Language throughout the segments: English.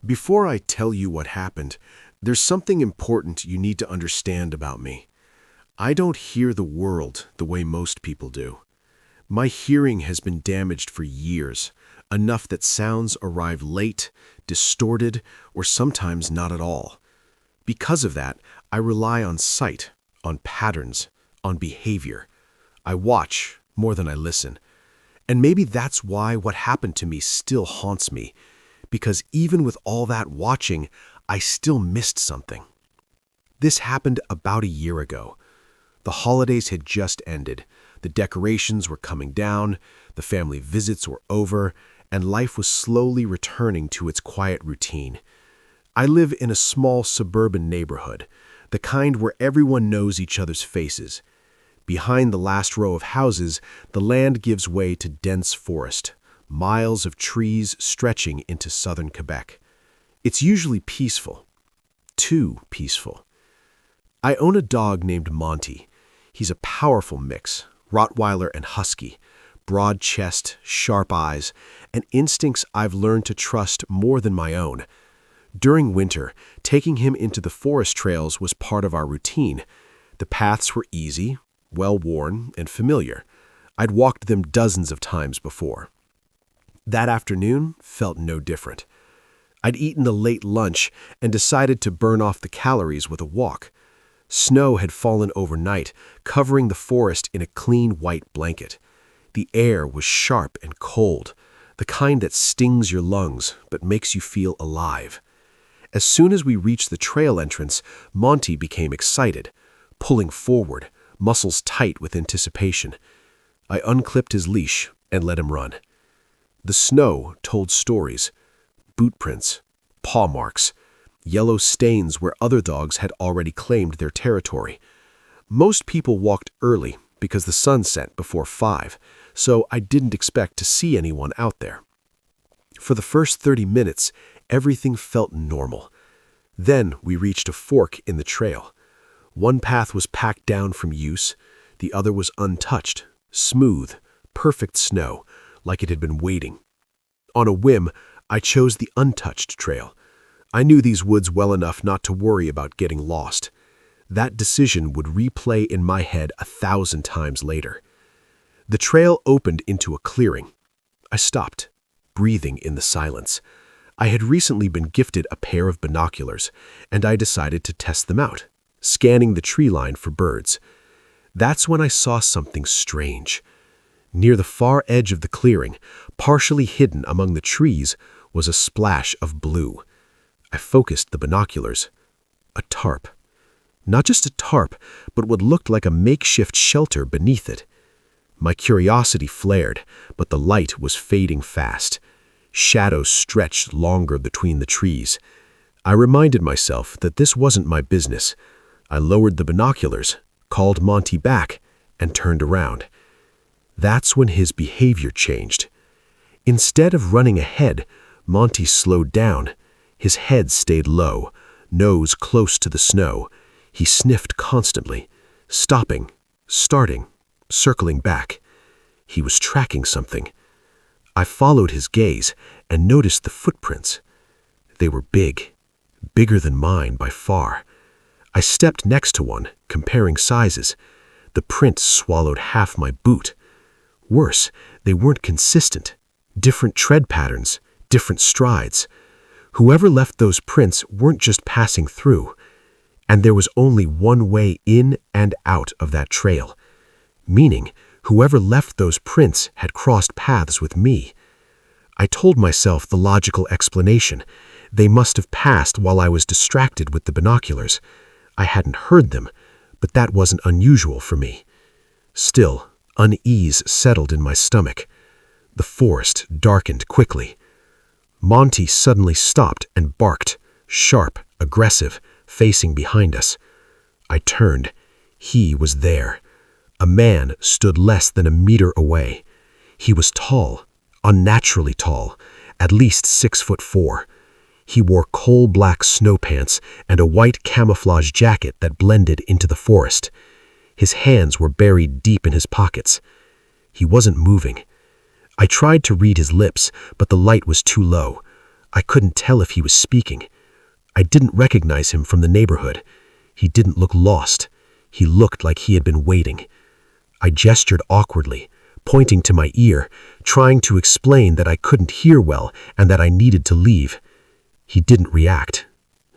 Before I tell you what happened, there's something important you need to understand about me. I don't hear the world the way most people do. My hearing has been damaged for years, enough that sounds arrive late, distorted, or sometimes not at all. Because of that, I rely on sight, on patterns, on behavior. I watch more than I listen. And maybe that's why what happened to me still haunts me, because even with all that watching, I still missed something. This happened about a year ago. The holidays had just ended, the decorations were coming down, the family visits were over, and life was slowly returning to its quiet routine. I live in a small suburban neighborhood, the kind where everyone knows each other's faces. Behind the last row of houses, the land gives way to dense forest, miles of trees stretching into southern Quebec. It's usually peaceful. Too peaceful. I own a dog named Monty. He's a powerful mix, Rottweiler and Husky, broad chest, sharp eyes, and instincts I've learned to trust more than my own. During winter, taking him into the forest trails was part of our routine. The paths were easy, well-worn, and familiar. I'd walked them dozens of times before. That afternoon felt no different. I'd eaten a late lunch and decided to burn off the calories with a walk. Snow had fallen overnight, covering the forest in a clean white blanket. The air was sharp and cold, the kind that stings your lungs but makes you feel alive. As soon as we reached the trail entrance, Monty became excited, pulling forward, muscles tight with anticipation. I unclipped his leash and let him run. The snow told stories: boot prints, paw marks, yellow stains where other dogs had already claimed their territory. Most people walked early because the sun set before 5, so I didn't expect to see anyone out there. For the first 30 minutes, everything felt normal. Then we reached a fork in the trail. One path was packed down from use, the other was untouched, smooth, perfect snow, like it had been waiting. On a whim, I chose the untouched trail. I knew these woods well enough not to worry about getting lost. That decision would replay in my head 1,000 times later. The trail opened into a clearing. I stopped, breathing in the silence. I had recently been gifted a pair of binoculars, and I decided to test them out, scanning the tree line for birds. That's when I saw something strange. Near the far edge of the clearing, partially hidden among the trees, was a splash of blue. I focused the binoculars. A tarp. Not just a tarp, but what looked like a makeshift shelter beneath it. My curiosity flared, but the light was fading fast. Shadows stretched longer between the trees. I reminded myself that this wasn't my business. I lowered the binoculars, called Monty back, and turned around. That's when his behavior changed. Instead of running ahead, Monty slowed down. His head stayed low, nose close to the snow. He sniffed constantly, stopping, starting, circling back. He was tracking something. I followed his gaze and noticed the footprints. They were big, bigger than mine by far. I stepped next to one, comparing sizes. The print swallowed half my boot. Worse, they weren't consistent. Different tread patterns, different strides. Whoever left those prints weren't just passing through. And there was only one way in and out of that trail. Meaning, whoever left those prints had crossed paths with me. I told myself the logical explanation. They must have passed while I was distracted with the binoculars. I hadn't heard them, but that wasn't unusual for me. Still, unease settled in my stomach. The forest darkened quickly. Monty suddenly stopped and barked, sharp, aggressive, facing behind us. I turned. He was there. A man stood less than a meter away. He was tall, unnaturally tall, at least 6'4". He wore coal-black snow pants and a white camouflage jacket that blended into the forest. His hands were buried deep in his pockets. He wasn't moving. I tried to read his lips, but the light was too low. I couldn't tell if he was speaking. I didn't recognize him from the neighborhood. He didn't look lost. He looked like he had been waiting. I gestured awkwardly, pointing to my ear, trying to explain that I couldn't hear well and that I needed to leave. He didn't react.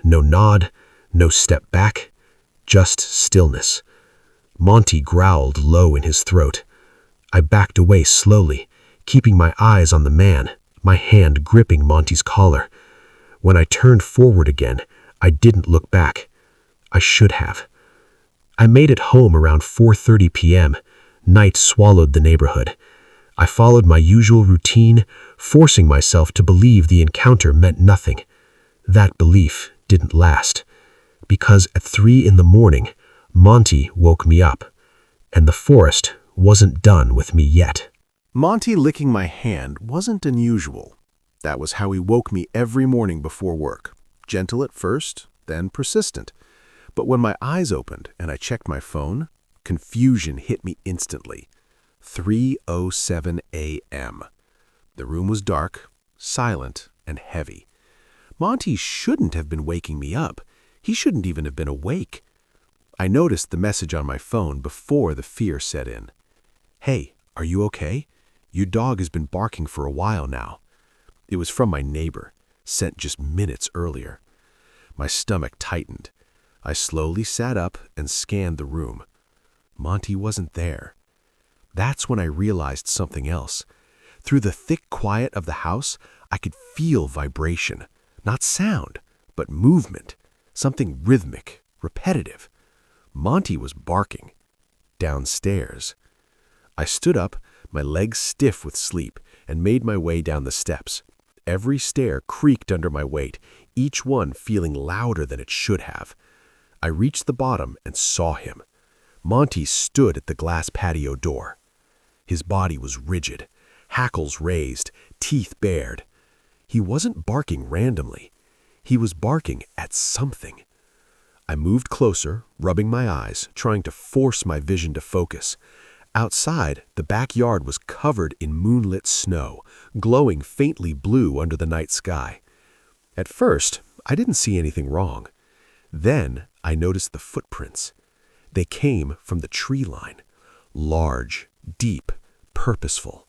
No nod, no step back, just stillness. Monty growled low in his throat. I backed away slowly, keeping my eyes on the man, my hand gripping Monty's collar. When I turned forward again, I didn't look back. I should have. I made it home around 4:30 p.m. Night swallowed the neighborhood. I followed my usual routine, forcing myself to believe the encounter meant nothing. That belief didn't last, because at 3 in the morning, Monty woke me up, and the forest wasn't done with me yet. Monty licking my hand wasn't unusual. That was how he woke me every morning before work. Gentle at first, then persistent. But when my eyes opened and I checked my phone, confusion hit me instantly. 3:07 a.m. The room was dark, silent, and heavy. Monty shouldn't have been waking me up. He shouldn't even have been awake. I noticed the message on my phone before the fear set in. "Hey, are you okay? Your dog has been barking for a while now." It was from my neighbor, sent just minutes earlier. My stomach tightened. I slowly sat up and scanned the room. Monty wasn't there. That's when I realized something else. Through the thick quiet of the house, I could feel vibration. Not sound, but movement. Something rhythmic, repetitive. Monty was barking. Downstairs. I stood up, my legs stiff with sleep, and made my way down the steps. Every stair creaked under my weight, each one feeling louder than it should have. I reached the bottom and saw him. Monty stood at the glass patio door. His body was rigid, hackles raised, teeth bared. He wasn't barking randomly. He was barking at something. I moved closer, rubbing my eyes, trying to force my vision to focus. Outside, the backyard was covered in moonlit snow, glowing faintly blue under the night sky. At first, I didn't see anything wrong. Then, I noticed the footprints. They came from the tree line. Large, deep, purposeful.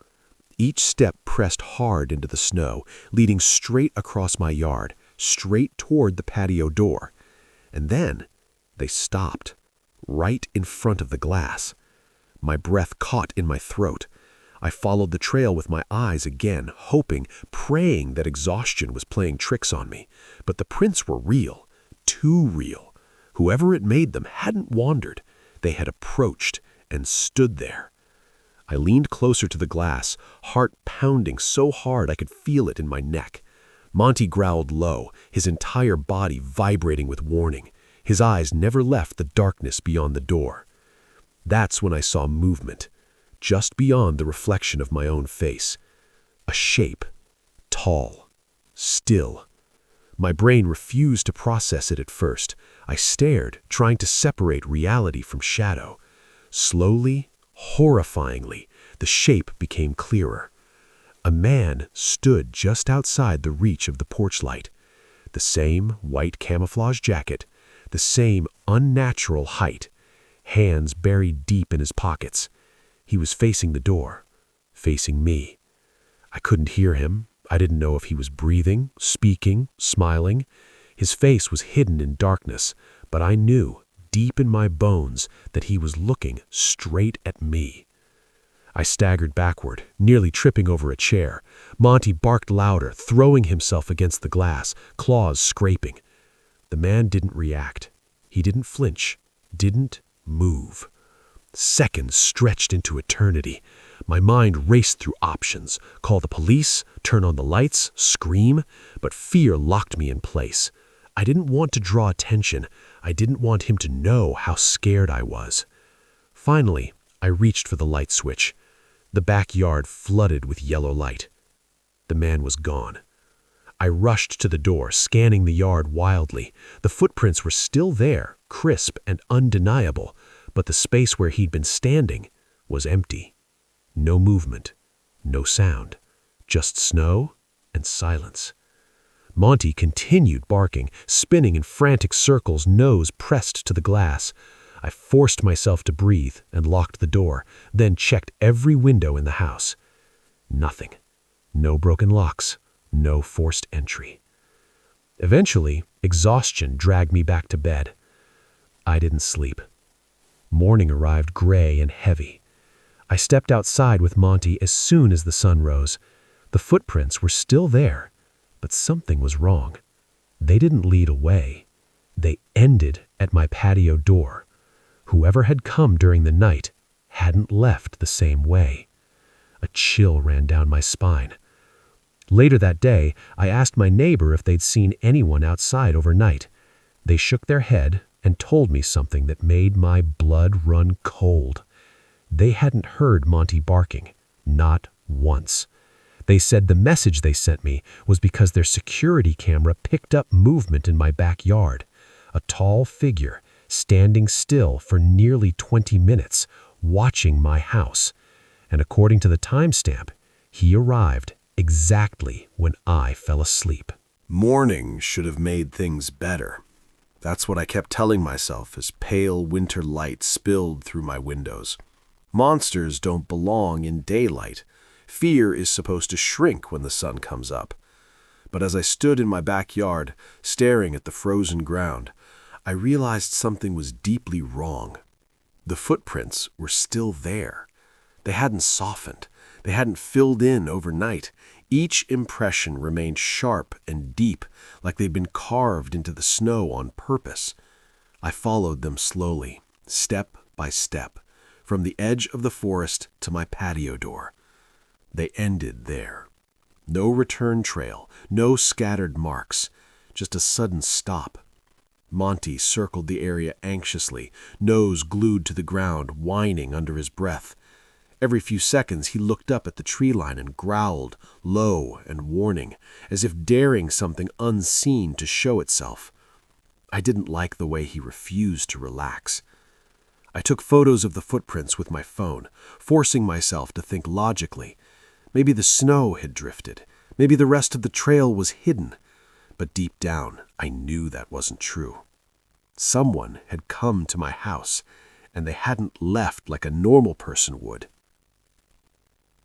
Each step pressed hard into the snow, leading straight across my yard, straight toward the patio door. And then, they stopped, right in front of the glass. My breath caught in my throat. I followed the trail with my eyes again, hoping, praying that exhaustion was playing tricks on me. But the prints were real, too real. Whoever it made them hadn't wandered. They had approached and stood there. I leaned closer to the glass, heart pounding so hard I could feel it in my neck. Monty growled low, his entire body vibrating with warning. His eyes never left the darkness beyond the door. That's when I saw movement, just beyond the reflection of my own face. A shape, tall, still. My brain refused to process it at first. I stared, trying to separate reality from shadow. Slowly, horrifyingly, the shape became clearer. A man stood just outside the reach of the porch light. The same white camouflage jacket, the same unnatural height, hands buried deep in his pockets. He was facing the door, facing me. I couldn't hear him. I didn't know if he was breathing, speaking, smiling. His face was hidden in darkness, but I knew, deep in my bones, that he was looking straight at me. I staggered backward, nearly tripping over a chair. Monty barked louder, throwing himself against the glass, claws scraping. The man didn't react. He didn't flinch, didn't move. Seconds stretched into eternity. My mind raced through options. Call the police, turn on the lights, scream. But fear locked me in place. I didn't want to draw attention. I didn't want him to know how scared I was. Finally, I reached for the light switch. The backyard flooded with yellow light. The man was gone. I rushed to the door, scanning the yard wildly. The footprints were still there, crisp and undeniable, but the space where he'd been standing was empty. No movement, no sound, just snow and silence. Monty continued barking, spinning in frantic circles, nose pressed to the glass. I forced myself to breathe and locked the door, then checked every window in the house. Nothing. No broken locks. No forced entry. Eventually, exhaustion dragged me back to bed. I didn't sleep. Morning arrived gray and heavy. I stepped outside with Monty as soon as the sun rose. The footprints were still there, but something was wrong. They didn't lead away. They ended at my patio door. Whoever had come during the night hadn't left the same way. A chill ran down my spine. Later that day, I asked my neighbor if they'd seen anyone outside overnight. They shook their head and told me something that made my blood run cold. They hadn't heard Monty barking, not once. They said the message they sent me was because their security camera picked up movement in my backyard. A tall figure, standing still for nearly 20 minutes, watching my house. And according to the timestamp, he arrived exactly when I fell asleep. Morning should have made things better. That's what I kept telling myself as pale winter light spilled through my windows. Monsters don't belong in daylight. Fear is supposed to shrink when the sun comes up. But as I stood in my backyard, staring at the frozen ground, I realized something was deeply wrong. The footprints were still there. They hadn't softened. They hadn't filled in overnight. Each impression remained sharp and deep, like they'd been carved into the snow on purpose. I followed them slowly, step by step, from the edge of the forest to my patio door. They ended there. No return trail, no scattered marks, just a sudden stop. Monty circled the area anxiously, nose glued to the ground, whining under his breath. Every few seconds he looked up at the tree line and growled, low and warning, as if daring something unseen to show itself. I didn't like the way he refused to relax. I took photos of the footprints with my phone, forcing myself to think logically. Maybe the snow had drifted. Maybe the rest of the trail was hidden. But deep down, I knew that wasn't true. Someone had come to my house, and they hadn't left like a normal person would.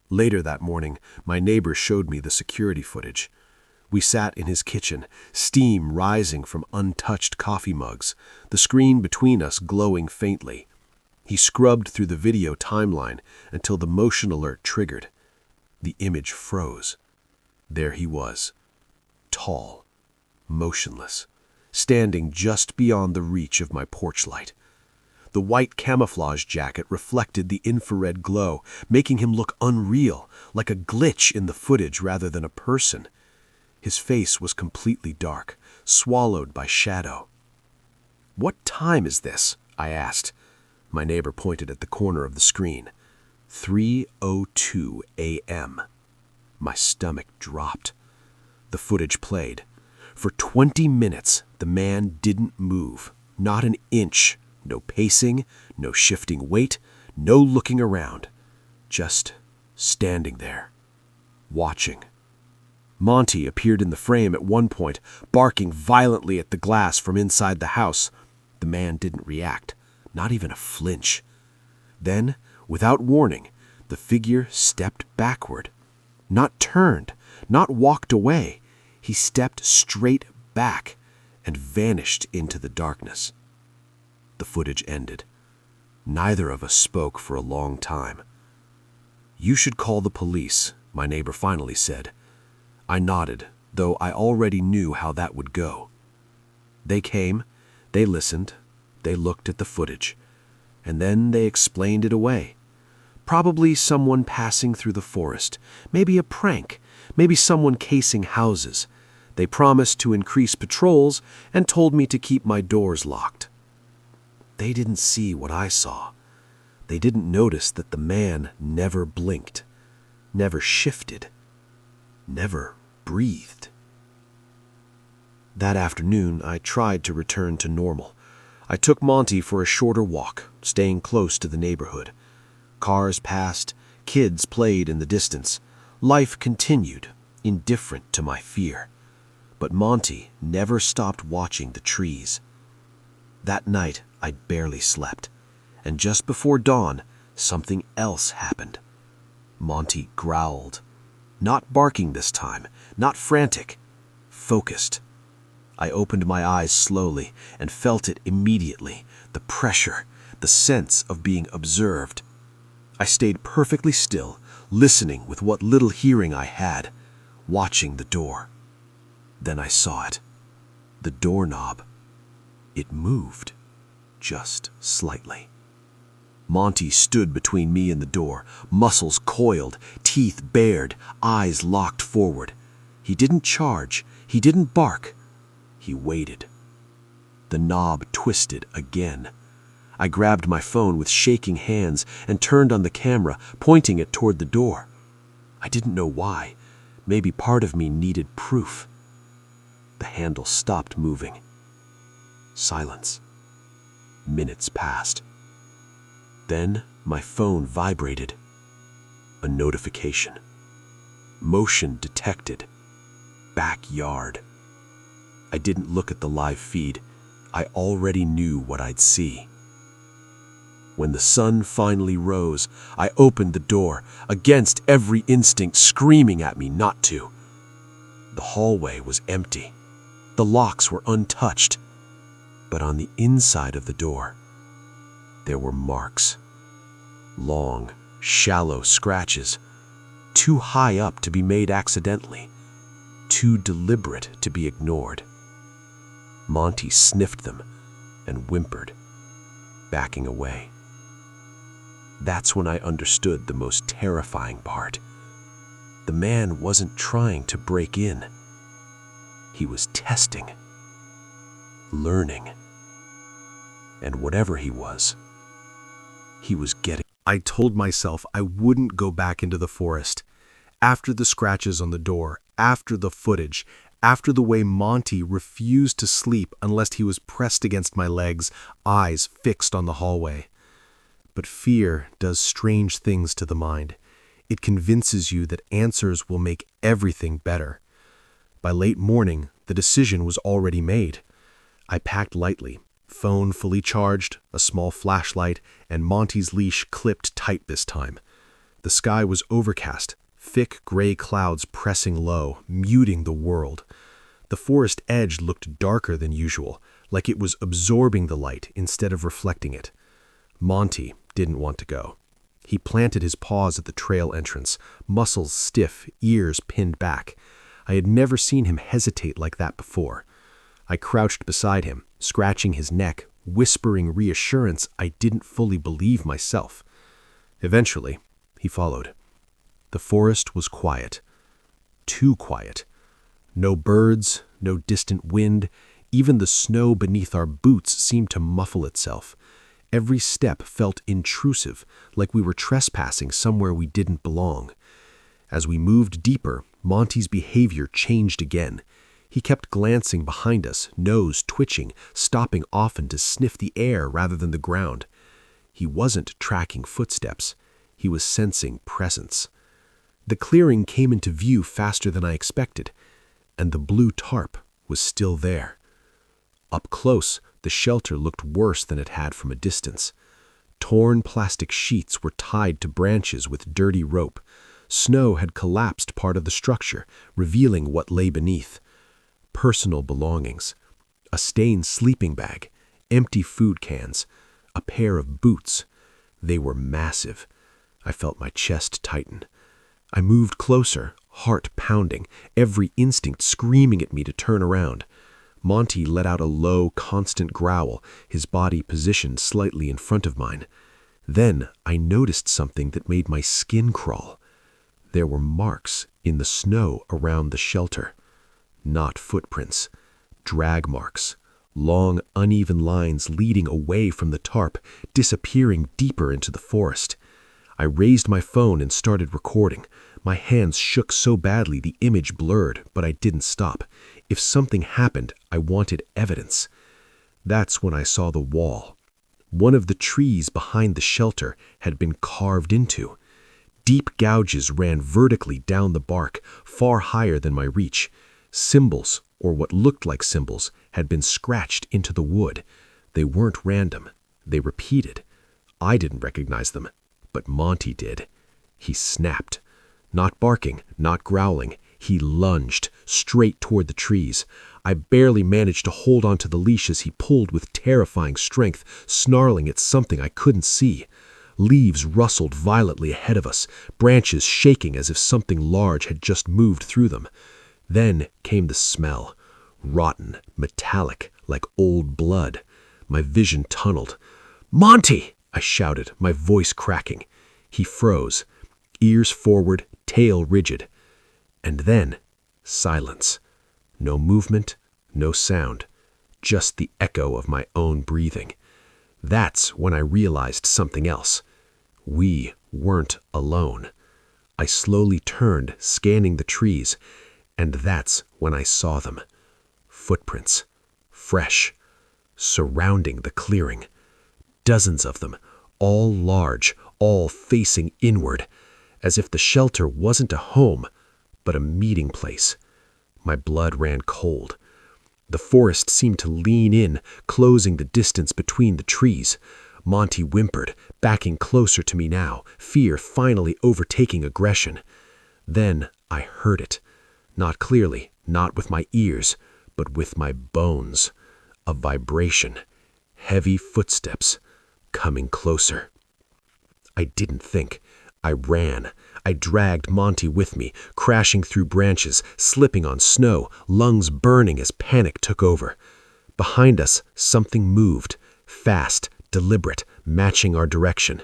Later that morning, my neighbor showed me the security footage. We sat in his kitchen, steam rising from untouched coffee mugs, the screen between us glowing faintly. He scrubbed through the video timeline until the motion alert triggered. The image froze. There he was, tall, motionless, standing just beyond the reach of my porch light. The white camouflage jacket reflected the infrared glow, making him look unreal, like a glitch in the footage rather than a person. His face was completely dark, swallowed by shadow. "What time is this?" I asked. My neighbor pointed at the corner of the screen. 3:02 a.m. My stomach dropped. The footage played. For 20 minutes, the man didn't move, not an inch. No pacing, no shifting weight, no looking around. Just standing there, watching. Monty appeared in the frame at one point, barking violently at the glass from inside the house. The man didn't react, not even a flinch. Then, without warning, the figure stepped backward. Not turned, not walked away. He stepped straight back and vanished into the darkness. The footage ended. Neither of us spoke for a long time. "You should call the police," my neighbor finally said. I nodded, though I already knew how that would go. They came, they listened, they looked at the footage, and then they explained it away. Probably someone passing through the forest, maybe a prank, maybe someone casing houses. They promised to increase patrols and told me to keep my doors locked. They didn't see what I saw. They didn't notice that the man never blinked, never shifted, never breathed. That afternoon, I tried to return to normal. I took Monty for a shorter walk, staying close to the neighborhood. Cars passed, kids played in the distance. Life continued, indifferent to my fear. But Monty never stopped watching the trees. That night, I barely slept, and just before dawn, something else happened. Monty growled. Not barking this time, not frantic, focused. I opened my eyes slowly and felt it immediately, the pressure, the sense of being observed. I stayed perfectly still, listening with what little hearing I had, watching the door. Then I saw it. The doorknob. It moved, just slightly. Monty stood between me and the door, muscles coiled, teeth bared, eyes locked forward. He didn't charge, he didn't bark. He waited. The knob twisted again. I grabbed my phone with shaking hands and turned on the camera, pointing it toward the door. I didn't know why. Maybe part of me needed proof. The handle stopped moving. Silence. Minutes passed. Then my phone vibrated. A notification. Motion detected. Backyard. I didn't look at the live feed. I already knew what I'd see. When the sun finally rose, I opened the door, against every instinct screaming at me not to. The hallway was empty. The locks were untouched. But on the inside of the door, there were marks. Long, shallow scratches, too high up to be made accidentally, too deliberate to be ignored. Monty sniffed them and whimpered, backing away. That's when I understood the most terrifying part. The man wasn't trying to break in. He was testing, learning. And whatever he was getting. I told myself I wouldn't go back into the forest. After the scratches on the door, after the footage, after the way Monty refused to sleep unless he was pressed against my legs, eyes fixed on the hallway. But fear does strange things to the mind. It convinces you that answers will make everything better. By late morning, the decision was already made. I packed lightly, phone fully charged, a small flashlight, and Monty's leash clipped tight this time. The sky was overcast, thick gray clouds pressing low, muting the world. The forest edge looked darker than usual, like it was absorbing the light instead of reflecting it. Monty didn't want to go. He planted his paws at the trail entrance, muscles stiff, ears pinned back. I had never seen him hesitate like that before. I crouched beside him, scratching his neck, whispering reassurance I didn't fully believe myself. Eventually, he followed. The forest was quiet. Too quiet. No birds, no distant wind. Even the snow beneath our boots seemed to muffle itself. Every step felt intrusive, like we were trespassing somewhere we didn't belong. As we moved deeper, Monty's behavior changed again. He kept glancing behind us, nose twitching, stopping often to sniff the air rather than the ground. He wasn't tracking footsteps. He was sensing presence. The clearing came into view faster than I expected, and the blue tarp was still there. Up close, the shelter looked worse than it had from a distance. Torn plastic sheets were tied to branches with dirty rope. Snow had collapsed part of the structure, revealing what lay beneath. Personal belongings, a stained sleeping bag, empty food cans, a pair of boots. They were massive. I felt my chest tighten. I moved closer, heart pounding, every instinct screaming at me to turn around. Monty let out a low, constant growl, his body positioned slightly in front of mine. Then I noticed something that made my skin crawl. There were marks in the snow around the shelter. Not footprints, drag marks, long, uneven lines leading away from the tarp, disappearing deeper into the forest. I raised my phone and started recording. My hands shook so badly the image blurred, but I didn't stop. If something happened, I wanted evidence. That's when I saw the wall. One of the trees behind the shelter had been carved into. Deep gouges ran vertically down the bark, far higher than my reach. Symbols, or what looked like symbols, had been scratched into the wood. They weren't random. They repeated. I didn't recognize them, but Monty did. He snapped. Not barking, not growling. He lunged, straight toward the trees. I barely managed to hold onto the leash as he pulled with terrifying strength, snarling at something I couldn't see. Leaves rustled violently ahead of us, branches shaking as if something large had just moved through them. Then came the smell. Rotten, metallic, like old blood. My vision tunneled. "Monty!" I shouted, my voice cracking. He froze, ears forward, tail rigid. And then, silence. No movement, no sound. Just the echo of my own breathing. That's when I realized something else. We weren't alone. I slowly turned, scanning the trees, and that's when I saw them. Footprints. Fresh. Surrounding the clearing. Dozens of them, all large, all facing inward, as if the shelter wasn't a home, but a meeting place. My blood ran cold. The forest seemed to lean in, closing the distance between the trees. Monty whimpered, backing closer to me now, fear finally overtaking aggression. Then I heard it. Not clearly, not with my ears, but with my bones. A vibration. Heavy footsteps. Coming closer. I didn't think. I ran. I dragged Monty with me, crashing through branches, slipping on snow, lungs burning as panic took over. Behind us, something moved. Fast, deliberate, matching our direction.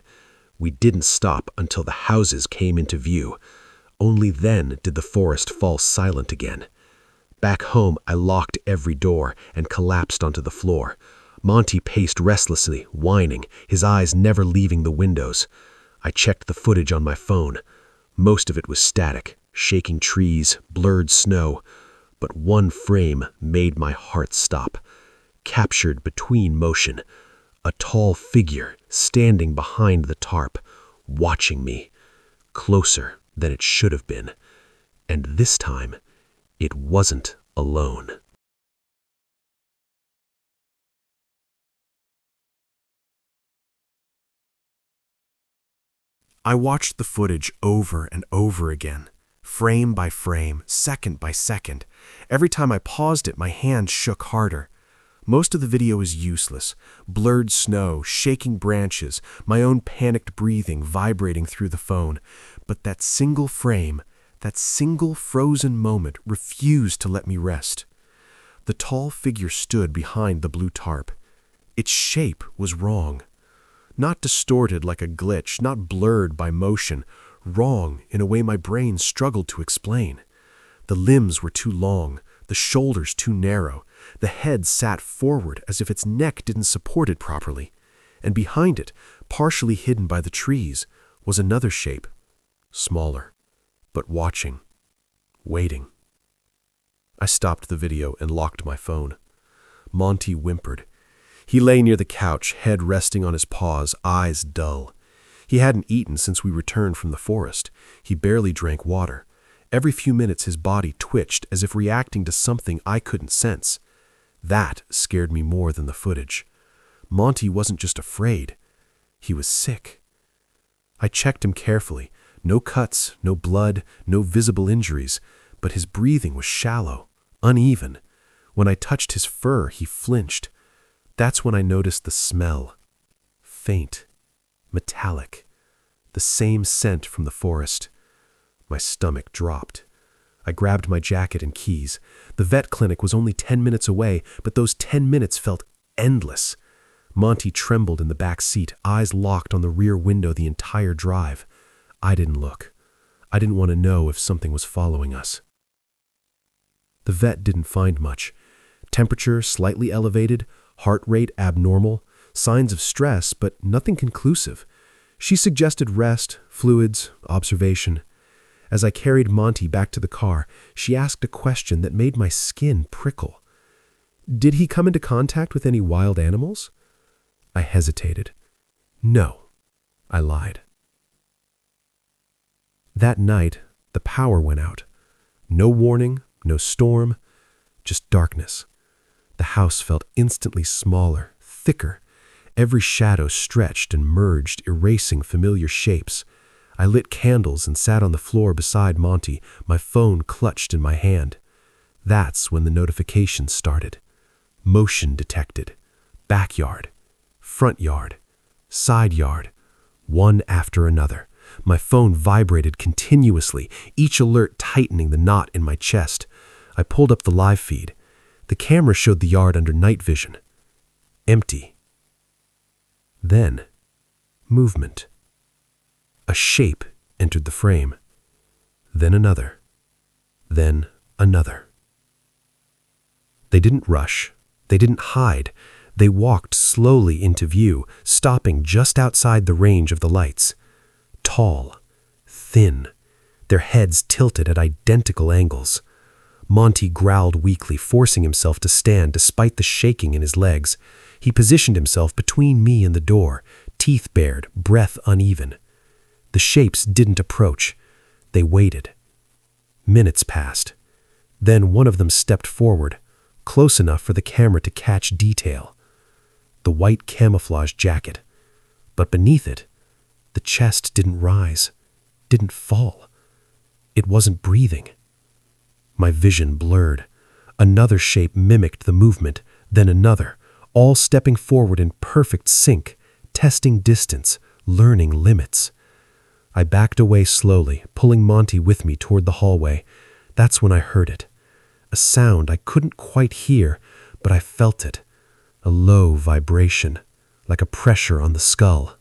We didn't stop until the houses came into view. Only then did the forest fall silent again. Back home, I locked every door and collapsed onto the floor. Monty paced restlessly, whining, his eyes never leaving the windows. I checked the footage on my phone. Most of it was static, shaking trees, blurred snow. But one frame made my heart stop. Captured between motion. A tall figure standing behind the tarp, watching me. Closer than it should have been. And this time, it wasn't alone. I watched the footage over and over again, frame by frame, second by second. Every time I paused it, my hand shook harder. Most of the video is useless. Blurred snow, shaking branches, my own panicked breathing vibrating through the phone. But that single frame, that single frozen moment refused to let me rest. The tall figure stood behind the blue tarp. Its shape was wrong. Not distorted like a glitch, not blurred by motion, wrong in a way my brain struggled to explain. The limbs were too long, the shoulders too narrow, the head sat forward as if its neck didn't support it properly, and behind it, partially hidden by the trees, was another shape, smaller, but watching, waiting. I stopped the video and locked my phone. Monty whimpered. He lay near the couch, head resting on his paws, eyes dull. He hadn't eaten since we returned from the forest. He barely drank water. Every few minutes his body twitched as if reacting to something I couldn't sense. That scared me more than the footage. Monty wasn't just afraid. He was sick. I checked him carefully. No cuts, no blood, no visible injuries, but his breathing was shallow, uneven. When I touched his fur, he flinched. That's when I noticed the smell. Faint, metallic, the same scent from the forest. My stomach dropped. I grabbed my jacket and keys. The vet clinic was only 10 minutes away, but those 10 minutes felt endless. Monty trembled in the back seat, eyes locked on the rear window the entire drive. I didn't look. I didn't want to know if something was following us. The vet didn't find much. Temperature slightly elevated, heart rate abnormal, signs of stress, but nothing conclusive. She suggested rest, fluids, observation. As I carried Monty back to the car, she asked a question that made my skin prickle. Did he come into contact with any wild animals? I hesitated. No, I lied. That night, the power went out. No warning, no storm, just darkness. The house felt instantly smaller, thicker. Every shadow stretched and merged, erasing familiar shapes. I lit candles and sat on the floor beside Monty, my phone clutched in my hand. That's when the notifications started. Motion detected. Backyard. Front yard. Side yard. One after another. My phone vibrated continuously, each alert tightening the knot in my chest. I pulled up the live feed. The camera showed the yard under night vision. Empty. Then, movement. A shape entered the frame. Then another. Then another. They didn't rush. They didn't hide. They walked slowly into view, stopping just outside the range of the lights. Tall, thin, their heads tilted at identical angles. Monty growled weakly, forcing himself to stand despite the shaking in his legs. He positioned himself between me and the door, teeth bared, breath uneven. The shapes didn't approach. They waited. Minutes passed. Then one of them stepped forward, close enough for the camera to catch detail. The white camouflage jacket. But beneath it, the chest didn't rise, didn't fall. It wasn't breathing. My vision blurred. Another shape mimicked the movement, then another, all stepping forward in perfect sync, testing distance, learning limits. I backed away slowly, pulling Monty with me toward the hallway. That's when I heard it. A sound I couldn't quite hear, but I felt it. A low vibration, like a pressure on the skull.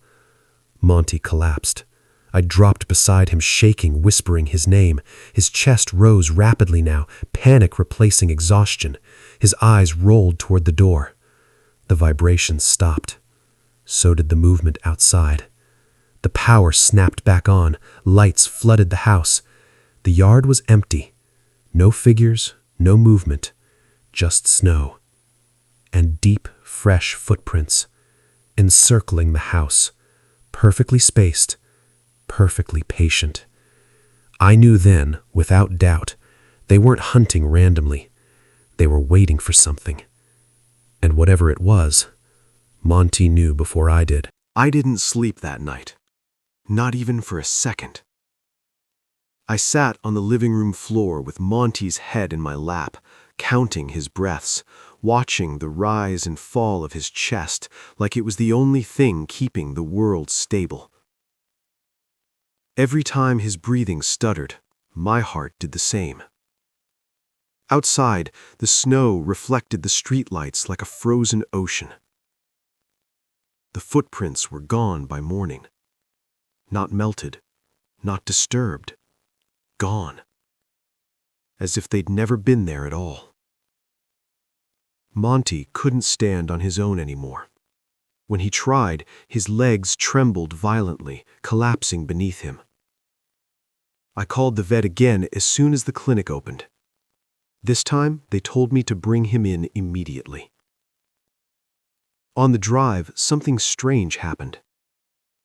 Monty collapsed. I dropped beside him, shaking, whispering his name. His chest rose rapidly now, panic replacing exhaustion. His eyes rolled toward the door. The vibration stopped. So did the movement outside. The power snapped back on. Lights flooded the house. The yard was empty. No figures, no movement, just snow. And deep, fresh footprints, encircling the house, perfectly spaced, perfectly patient. I knew then, without doubt, they weren't hunting randomly. They were waiting for something. And whatever it was, Monty knew before I did. I didn't sleep that night. Not even for a second. I sat on the living room floor with Monty's head in my lap, counting his breaths, watching the rise and fall of his chest like it was the only thing keeping the world stable. Every time his breathing stuttered, my heart did the same. Outside, the snow reflected the streetlights like a frozen ocean. The footprints were gone by morning. Not melted, not disturbed. Gone. As if they'd never been there at all. Monty couldn't stand on his own anymore. When he tried, his legs trembled violently, collapsing beneath him. I called the vet again as soon as the clinic opened. This time, they told me to bring him in immediately. On the drive, something strange happened.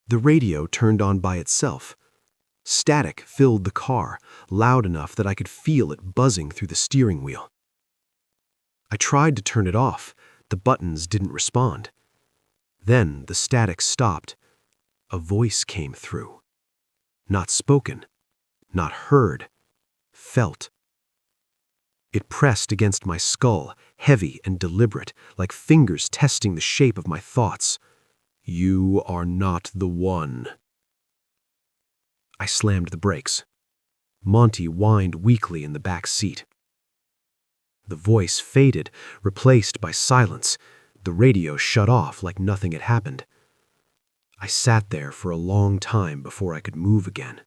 The radio turned on by itself. Static filled the car, loud enough that I could feel it buzzing through the steering wheel. I tried to turn it off. The buttons didn't respond. Then the static stopped. A voice came through. Not spoken, not heard, felt. It pressed against my skull, heavy and deliberate, like fingers testing the shape of my thoughts. You are not the one. I slammed the brakes. Monty whined weakly in the back seat. The voice faded, replaced by silence. The radio shut off like nothing had happened. I sat there for a long time before I could move again.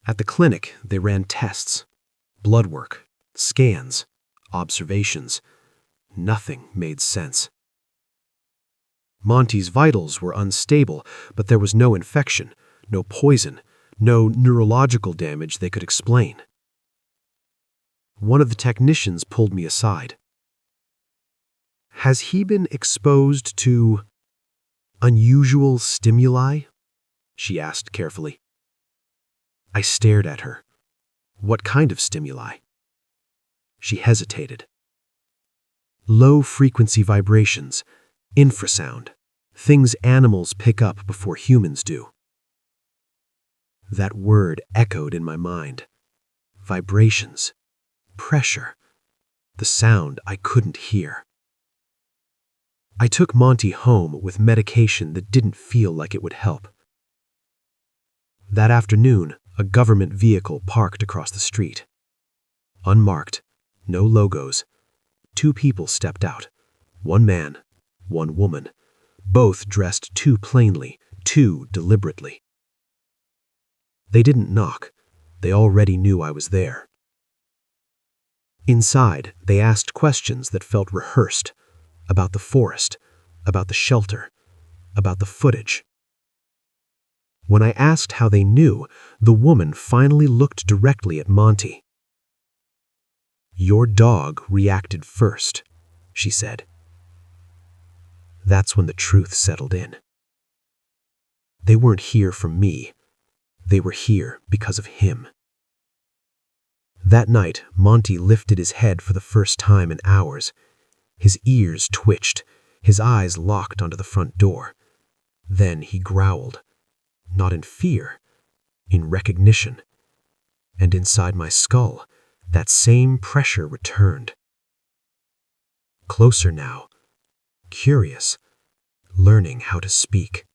At the clinic, they ran tests. Blood work, scans, observations. Nothing made sense. Monty's vitals were unstable, but there was no infection, no poison, no neurological damage they could explain. One of the technicians pulled me aside. Has he been exposed to unusual stimuli? She asked carefully. I stared at her. What kind of stimuli? She hesitated. Low-frequency vibrations, infrasound, things animals pick up before humans do. That word echoed in my mind. Vibrations, pressure, the sound I couldn't hear. I took Monty home with medication that didn't feel like it would help. That afternoon, a government vehicle parked across the street. Unmarked, no logos. 2 people stepped out. 1 man, 1 woman, both dressed too plainly, too deliberately. They didn't knock. They already knew I was there. Inside, they asked questions that felt rehearsed, about the forest, about the shelter, about the footage. When I asked how they knew, the woman finally looked directly at Monty. "Your dog reacted first," she said. That's when the truth settled in. They weren't here for me. They were here because of him. That night, Monty lifted his head for the first time in hours. His ears twitched, his eyes locked onto the front door. Then he growled, not in fear, in recognition. And inside my skull, that same pressure returned. Closer now, curious, learning how to speak.